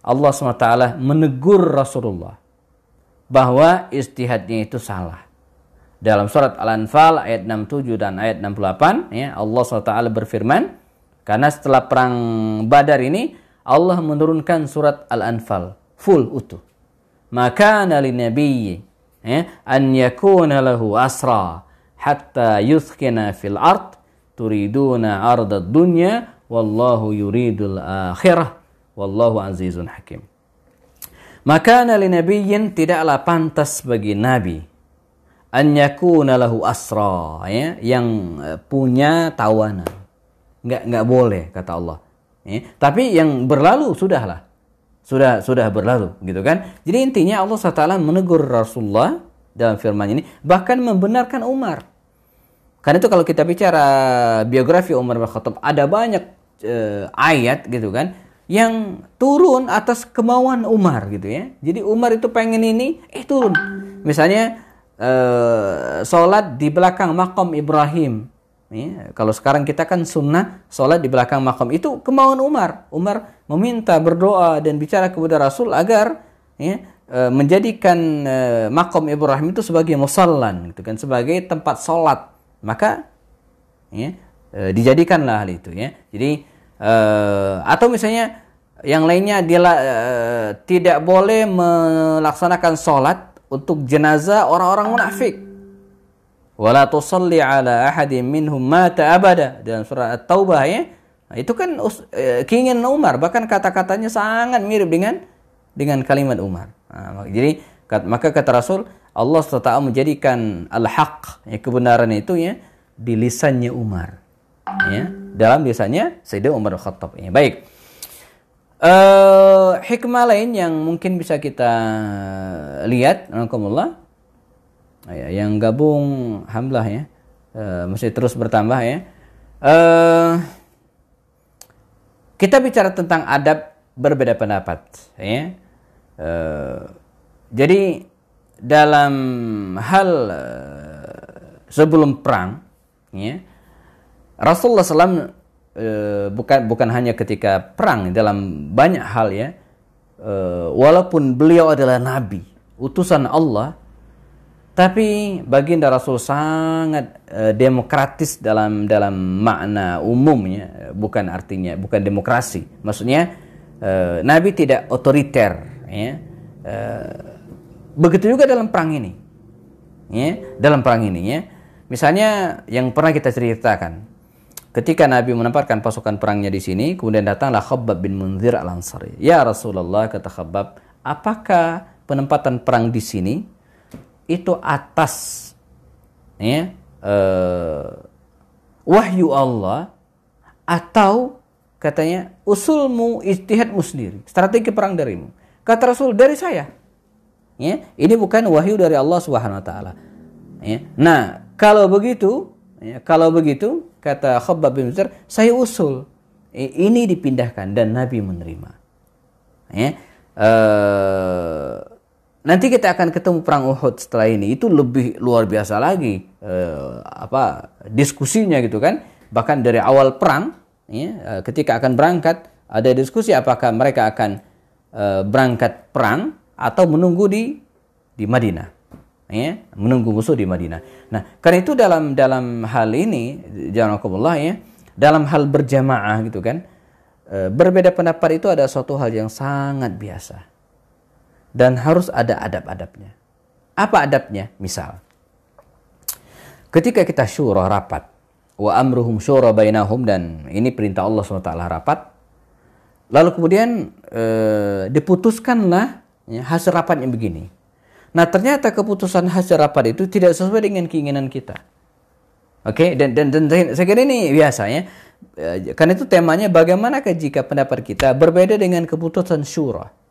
Allah SWT menegur Rasulullah bahwa ijtihadnya itu salah. Dalam surat Al-Anfal ayat 67 dan ayat 68, ya, Allah SWT berfirman, karena setelah perang Badar ini Allah menurunkan surat Al-Anfal full utuh. Maka li nabiyyi an yakuna lahu asra hatta yuthkina fil ard turiduna ardad dunya wallahu yuridul akhirah wallahu azizun hakim. Maka li nabiyyin, tidaklah pantas bagi nabi an yakuna lahu asra, ya, yang punya tawanan. Enggak boleh, kata Allah. Tapi yang berlalu sudahlah. Sudah berlalu, gitu kan? Jadi intinya Allah SWT menegur Rasulullah dalam firman ini, bahkan membenarkan Umar. Karena itu kalau kita bicara biografi Umar bin Khattab, ada banyak ayat gitu kan yang turun atas kemauan Umar gitu ya. Jadi Umar itu pengen ini, turun. Misalnya sholat di belakang makam Ibrahim. Ya, kalau sekarang kita kan sunnah sholat di belakang makam, itu kemauan Umar. Umar meminta, berdoa dan bicara kepada Rasul agar menjadikan makam Ibrahim itu sebagai musallan, gitu kan, sebagai tempat sholat. Maka dijadikanlah hal itu, ya. Jadi atau misalnya yang lainnya, dia tidak boleh melaksanakan sholat untuk jenazah orang-orang munafik. Wala tusalli ala ahadin minhum mata abada, dalam surah At-Taubah, ya. Nah, itu kan keinginan Umar, bahkan kata-katanya sangat mirip dengan kalimat Umar. Nah, jadi maka kata Rasul, Allah SWT menjadikan al-haq, ya, kebenaran itu, ya, di lisannya Umar, ya, dalam lisannya Sayyidina Umar Khattab. Ya, baik. Hikmah lain yang mungkin bisa kita lihat, alhamdulillah, ya, yang gabung alhamdulillah, ya, masih terus bertambah, ya. Kita bicara tentang adab berbeda pendapat, ya. Jadi dalam hal sebelum perang, ya, Rasulullah SAW bukan hanya ketika perang, dalam banyak hal, ya, walaupun beliau adalah nabi, utusan Allah, tapi baginda Rasul sangat demokratis dalam makna umumnya, bukan demokrasi. Maksudnya Nabi tidak otoriter, ya. Begitu juga dalam perang ini, ya. Dalam perang ini, ya. Misalnya yang pernah kita ceritakan, ketika Nabi menempatkan pasukan perangnya di sini, kemudian datanglah Khabbab bin Munzir al-Ansari. Ya Rasulullah, kata Khabbab, apakah penempatan perang di sini itu atas, ya, wahyu Allah, atau katanya usulmu, ijtihadmu sendiri, strategi perang darimu? Kata Rasul, dari saya, ya, ini bukan wahyu dari Allah Subhanahu wa taala, ya. Nah, kalau begitu, kata Khabbab bin Munzir, saya usul ini dipindahkan, dan Nabi menerima, ya. Nanti kita akan ketemu perang Uhud setelah ini, itu lebih luar biasa lagi diskusinya, gitu kan. Bahkan dari awal perang, ya, ketika akan berangkat ada diskusi apakah mereka akan berangkat perang atau menunggu di Madinah, ya, menunggu musuh di Madinah. Nah, karena itu dalam hal ini, janakumullah, ya, dalam hal berjamaah, gitu kan, berbeda pendapat itu ada suatu hal yang sangat biasa. Dan harus ada adab-adabnya. Apa adabnya? Misal, ketika kita syura, rapat, wa amruhum syura bainahum, dan ini perintah Allah SWT, rapat, lalu kemudian diputuskanlah, ya, hasil rapatnya begini. Nah, ternyata keputusan hasil rapat itu tidak sesuai dengan keinginan kita. Oke, dan saya kira ini biasa, ya. Karena itu temanya, bagaimanakah jika pendapat kita berbeda dengan keputusan syura?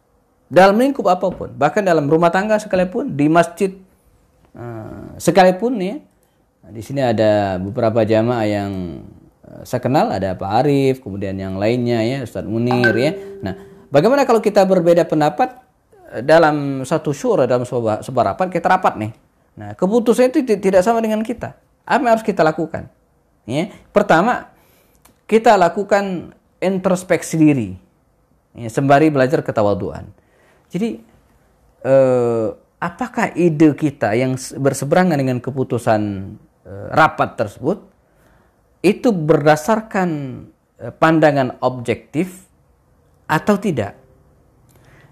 Dalam lingkup apapun, bahkan dalam rumah tangga sekalipun, di masjid sekalipun, ya. Di sini ada beberapa jamaah yang saya kenal, ada Pak Arif, kemudian yang lainnya, ya, Ustadz Munir, ya. Nah, bagaimana kalau kita berbeda pendapat dalam satu syura, dalam sebuah rapat, kita rapat nih. Nah, keputusan itu tidak sama dengan kita. Apa yang harus kita lakukan? Ya, pertama, kita lakukan introspeksi diri. ya, sembari belajar ketawaduan. Jadi apakah ide kita yang berseberangan dengan keputusan rapat tersebut itu berdasarkan pandangan objektif atau tidak?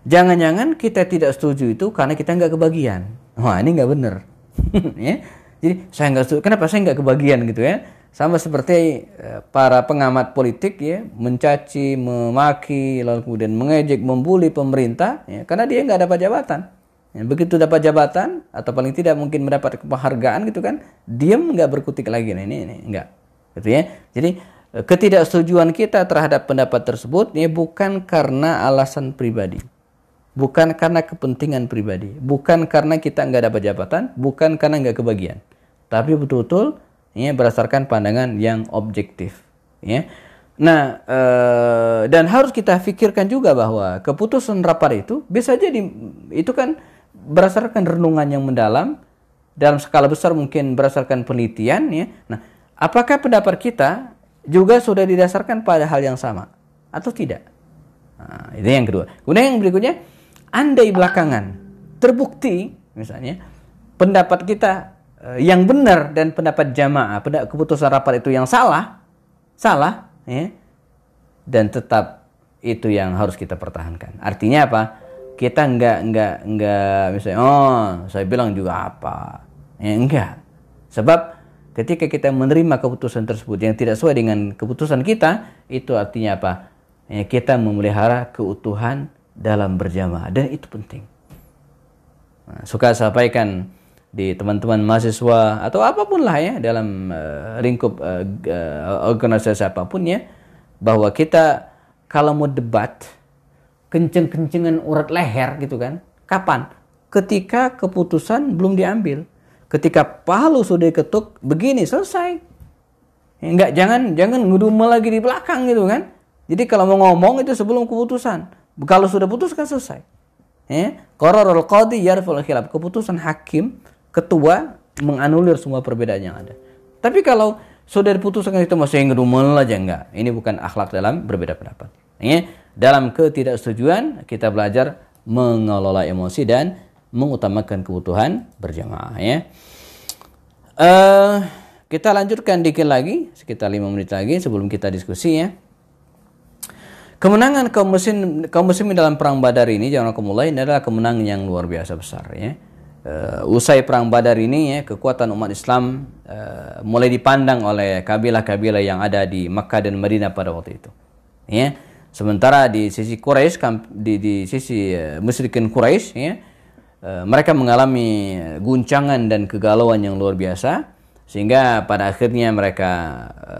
Jangan-jangan kita tidak setuju itu karena kita nggak kebagian. Wah, ini nggak benar. Ya. Jadi saya nggak setuju. Kenapa saya nggak kebagian gitu ya? Sama seperti para pengamat politik ya, mencaci, memaki, lalu kemudian mengejek, membuli pemerintah, ya, karena dia nggak dapat jabatan. Ya, begitu dapat jabatan atau paling tidak mungkin mendapat penghargaan gitu kan, diam nggak berkutik lagi. Nah, ini nggak, gitu ya. Jadi ketidaksetujuan kita terhadap pendapat tersebut ya bukan karena alasan pribadi, bukan karena kepentingan pribadi, bukan karena kita nggak dapat jabatan, bukan karena nggak kebagian, tapi betul-betul ya berdasarkan pandangan yang objektif, ya. Nah, dan harus kita pikirkan juga bahwa keputusan rapat itu bisa jadi itu kan berdasarkan renungan yang mendalam dalam skala besar, mungkin berdasarkan penelitian, ya. Nah, apakah pendapat kita juga sudah didasarkan pada hal yang sama atau tidak? Nah, itu yang kedua. Kemudian yang berikutnya, andai belakangan terbukti misalnya pendapat kita yang benar dan pendapat jamaah, keputusan rapat itu yang salah, ya, dan tetap itu yang harus kita pertahankan. Artinya apa? Kita enggak misalnya, oh saya bilang juga apa, ya, enggak. Sebab ketika kita menerima keputusan tersebut yang tidak sesuai dengan keputusan kita, itu artinya apa? Ya, kita memelihara keutuhan dalam berjamaah, dan itu penting. Nah, suka saya sampaikan di teman-teman mahasiswa atau apapun lah ya dalam lingkup organisasi apapun ya, bahwa kita kalau mau debat kenceng-kencengan urat leher gitu kan, kapan? Ketika keputusan belum diambil, ketika palu sudah diketuk, begini selesai. Enggak, jangan ngedumel lagi di belakang gitu kan. Jadi kalau mau ngomong itu sebelum keputusan, kalau sudah putus kan selesai. Qararul qadhi yarfa'ul khilaf, keputusan hakim ketua menganulir semua perbedaan yang ada. Tapi kalau sudah diputuskan itu masih ngedumel aja, enggak. Ini bukan akhlak dalam berbeda pendapat. Ya, dalam ketidaksetujuan kita belajar mengelola emosi dan mengutamakan kebutuhan berjamaah ya. Kita lanjutkan dikit lagi, sekitar 5 menit lagi sebelum kita diskusi ya. Kemenangan kaum muslimin dalam perang Badar ini, jangan mulai, ini adalah kemenangan yang luar biasa besar ya. Usai perang Badar ini ya, kekuatan umat Islam mulai dipandang oleh kabilah-kabilah yang ada di Makkah dan Madinah pada waktu itu. Ya, sementara di sisi Quraisy, di sisi musyrikin Quraisy ya, mereka mengalami guncangan dan kegalauan yang luar biasa, sehingga pada akhirnya mereka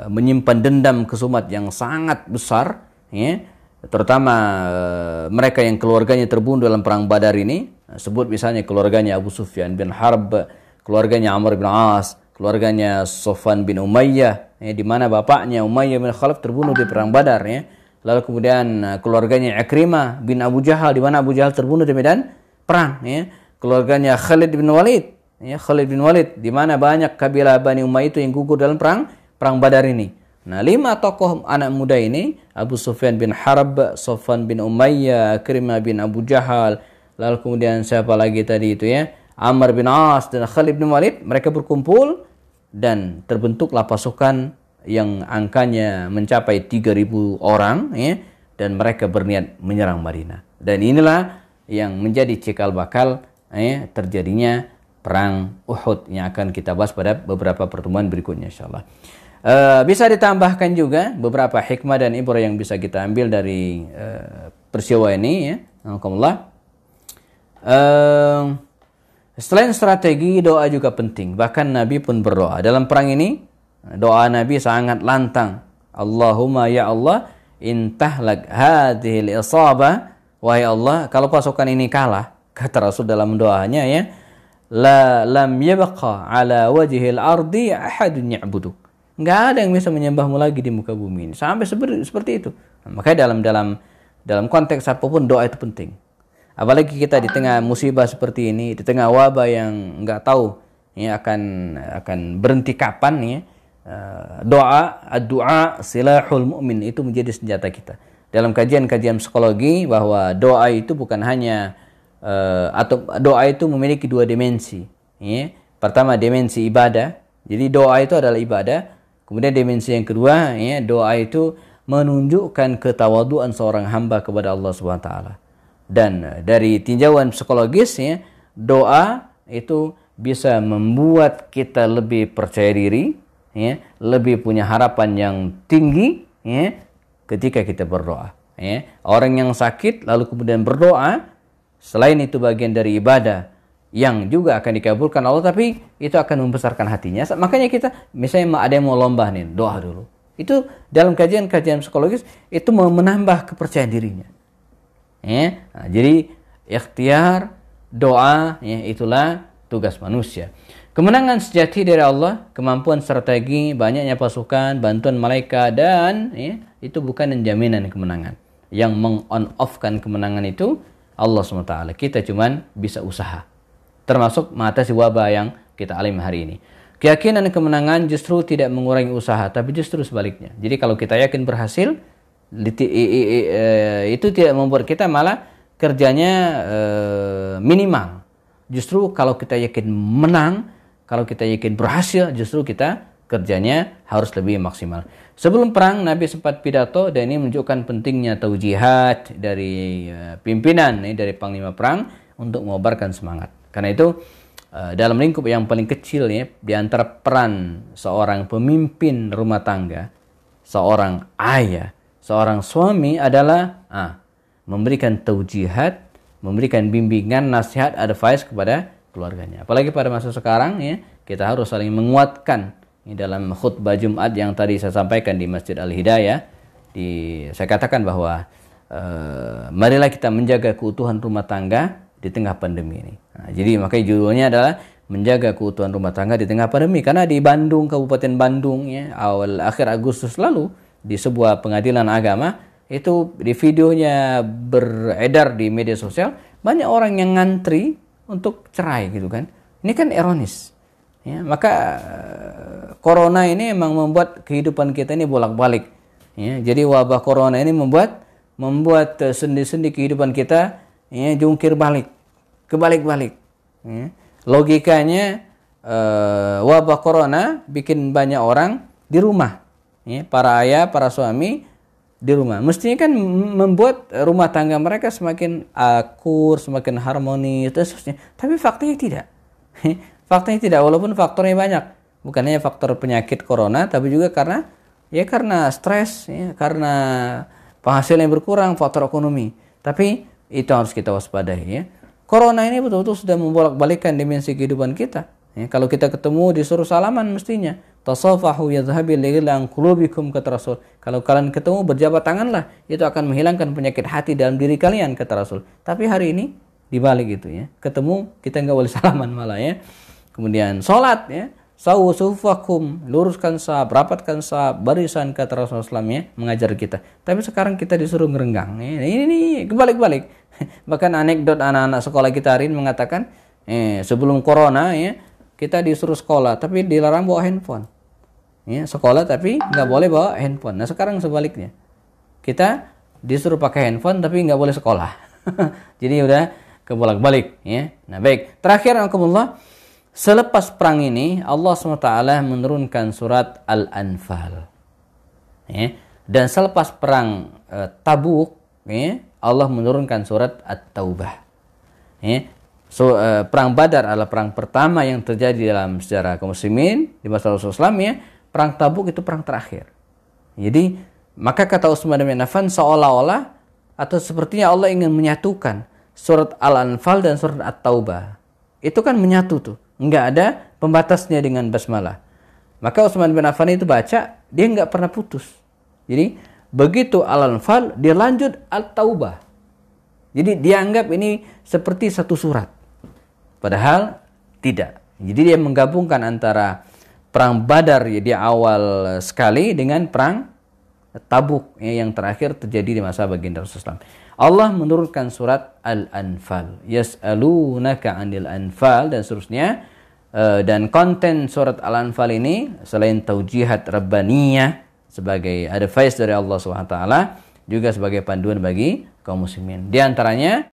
menyimpan dendam kesumat yang sangat besar ya. Terutama mereka yang keluarganya terbunuh dalam perang Badar ini. Sebut misalnya keluarganya Abu Sufyan bin Harb, keluarganya Amr bin As, keluarganya Sofwan bin Umayyah, ya, di mana bapaknya Umayyah bin Khalaf terbunuh di perang Badar ya. Lalu kemudian keluarganya Ikrimah bin Abu Jahal, di mana Abu Jahal terbunuh di medan perang ya. Keluarganya Khalid bin Walid, ya, Khalid bin Walid, di mana banyak kabilah Bani Umayyah itu yang gugur dalam perang Badar ini. Nah, 5 tokoh anak muda ini, Abu Sufyan bin Harb, Sofwan bin Umayyah, Ikrimah bin Abu Jahal, lalu kemudian siapa lagi tadi itu ya, Amr bin As dan Khalid bin Walid, mereka berkumpul dan terbentuklah pasukan yang angkanya mencapai 3.000 orang ya, dan mereka berniat menyerang Madinah. Dan inilah yang menjadi cikal bakal ya, terjadinya perang Uhud yang akan kita bahas pada beberapa pertemuan berikutnya insyaallah. Bisa ditambahkan juga beberapa hikmah dan ibrah yang bisa kita ambil dari peristiwa ini ya. Alhamdulillah. Selain strategi, doa juga penting. Bahkan Nabi pun berdoa. Dalam perang ini, doa Nabi sangat lantang. Allahumma ya Allah, intahlak hadhil isabah. Wahai Allah, kalau pasukan ini kalah, kata Rasul dalam doanya ya, lam yabqa ala wajhil ardi ahadun ya'buduk. Enggak ada yang bisa menyembahmu lagi di muka bumi ini. Sampai seperti itu. Nah, makanya dalam konteks apapun doa itu penting. Apalagi kita di tengah musibah seperti ini, di tengah wabah yang enggak tahu ya akan berhenti kapan ya. Doa silahul mu'min, itu menjadi senjata kita. dalam kajian-kajian psikologi bahwa doa itu bukan hanya atau doa itu memiliki dua dimensi. Ya. Pertama dimensi ibadah, jadi doa itu adalah ibadah. Kemudian dimensi yang kedua, ya, doa itu menunjukkan ketawaduan seorang hamba kepada Allah Subhanahu wa taala. Dan dari tinjauan psikologis, ya, doa itu bisa membuat kita lebih percaya diri, ya, lebih punya harapan yang tinggi, ya, ketika kita berdoa. Ya. Orang yang sakit lalu kemudian berdoa, selain itu bagian dari ibadah yang juga akan dikabulkan Allah, tapi itu akan membesarkan hatinya. Makanya kita, misalnya ada yang mau lomba nih, doa dulu. Itu dalam kajian-kajian psikologis itu menambah kepercayaan dirinya. Ya. Nah, jadi ikhtiar doa, ya, itulah tugas manusia. Kemenangan sejati dari Allah, kemampuan strategi, banyaknya pasukan, bantuan malaikat, dan ya, itu bukan jaminan kemenangan. Yang meng-on-off-kan kemenangan itu Allah SWT. Kita cuman bisa usaha. Termasuk mengatasi wabah yang kita alami hari ini. Keyakinan kemenangan justru tidak mengurangi usaha, tapi justru sebaliknya. Jadi kalau kita yakin berhasil, itu tidak membuat kita malah kerjanya minimal. Justru kalau kita yakin menang, kalau kita yakin berhasil, justru kita kerjanya harus lebih maksimal. Sebelum perang, Nabi sempat pidato, dan ini menunjukkan pentingnya taujihat dari pimpinan, dari panglima perang untuk mengobarkan semangat. Karena itu dalam lingkup yang paling kecil, ya, di antara peran seorang pemimpin rumah tangga, seorang ayah, seorang suami adalah memberikan taujihat, memberikan bimbingan, nasihat, advice kepada keluarganya. Apalagi pada masa sekarang, ya, kita harus saling menguatkan. Ini dalam khutbah Jumat yang tadi saya sampaikan di Masjid Al-Hidayah, saya katakan bahwa marilah kita menjaga keutuhan rumah tangga di tengah pandemi ini. Nah, jadi makanya judulnya adalah menjaga keutuhan rumah tangga di tengah pandemi. Karena di Bandung, Kabupaten Bandung, ya, akhir Agustus lalu, di sebuah pengadilan agama, itu di videonya beredar di media sosial, banyak orang yang ngantri untuk cerai gitu kan. Ini kan ironis. Ya, maka corona ini memang membuat kehidupan kita ini bolak-balik. Ya, jadi wabah corona ini membuat sendi-sendi kehidupan kita, ya, jungkir balik, kebalik-balik. Ya. Logikanya wabah corona bikin banyak orang di rumah. Ya, para ayah, para suami di rumah. Mestinya kan membuat rumah tangga mereka semakin akur, semakin harmonis, dan seterusnya. Tapi faktanya tidak. Faktanya tidak, walaupun faktornya banyak. Bukan hanya faktor penyakit corona, tapi juga karena stres, ya, karena penghasilan yang berkurang, faktor ekonomi. Tapi itu harus kita waspadai. Ya. Corona ini betul-betul sudah membolak-balikkan dimensi kehidupan kita. Ya, kalau kita ketemu disuruh salaman mestinya. Tasafahu yadhhabil an qulubikum, kata Rasul. Kalau kalian ketemu berjabat tanganlah, itu akan menghilangkan penyakit hati dalam diri kalian, kata Rasul. Tapi hari ini dibalik gitu, ya. Ketemu kita nggak boleh salaman malah, ya. Kemudian sholat, ya. Sawu sufakum, luruskan saf, rapatkan saf, barisan, kata Rasulullah SAW, ya, mengajar kita. Tapi sekarang kita disuruh ngerenggang. Ya. Ini kebalik-balik. Bahkan anekdot anak-anak sekolah kita hari ini mengatakan, sebelum corona, ya, kita disuruh sekolah tapi dilarang bawa handphone. Ya, sekolah tapi nggak boleh bawa handphone. Nah sekarang sebaliknya, kita disuruh pakai handphone tapi nggak boleh sekolah. Jadi udah kebolak-balik. Ya. Nah baik, terakhir alhamdulillah, selepas perang ini Allah SWT menurunkan surat Al-Anfal. Ya. Dan selepas perang Tabuk, ya, Allah menurunkan surat At-Taubah. Ya. Perang Badar adalah perang pertama yang terjadi dalam sejarah kaum muslimin di masa Rasulullah SAW, ya. Perang Tabuk itu perang terakhir. Jadi maka kata Utsman bin Affan, seolah-olah atau sepertinya Allah ingin menyatukan surat Al-Anfal dan surat At-Taubah. Itu kan menyatu tuh, nggak ada pembatasnya dengan basmalah. Maka Utsman bin Affan itu baca, dia nggak pernah putus. Jadi begitu Al-Anfal, dia lanjut At-Taubah. Jadi dianggap ini seperti satu surat. Padahal tidak. Jadi dia menggabungkan antara perang Badar, ya, di awal sekali dengan perang Tabuk, ya, yang terakhir terjadi di masa baginda Rasulullah. Allah menurunkan surat Al-Anfal. Yas'alunaka 'anil anfal dan seterusnya. Dan konten surat Al-Anfal ini selain taujihat rabbaniyah sebagai advice dari Allah SWT, juga sebagai panduan bagi kaum muslimin. Di antaranya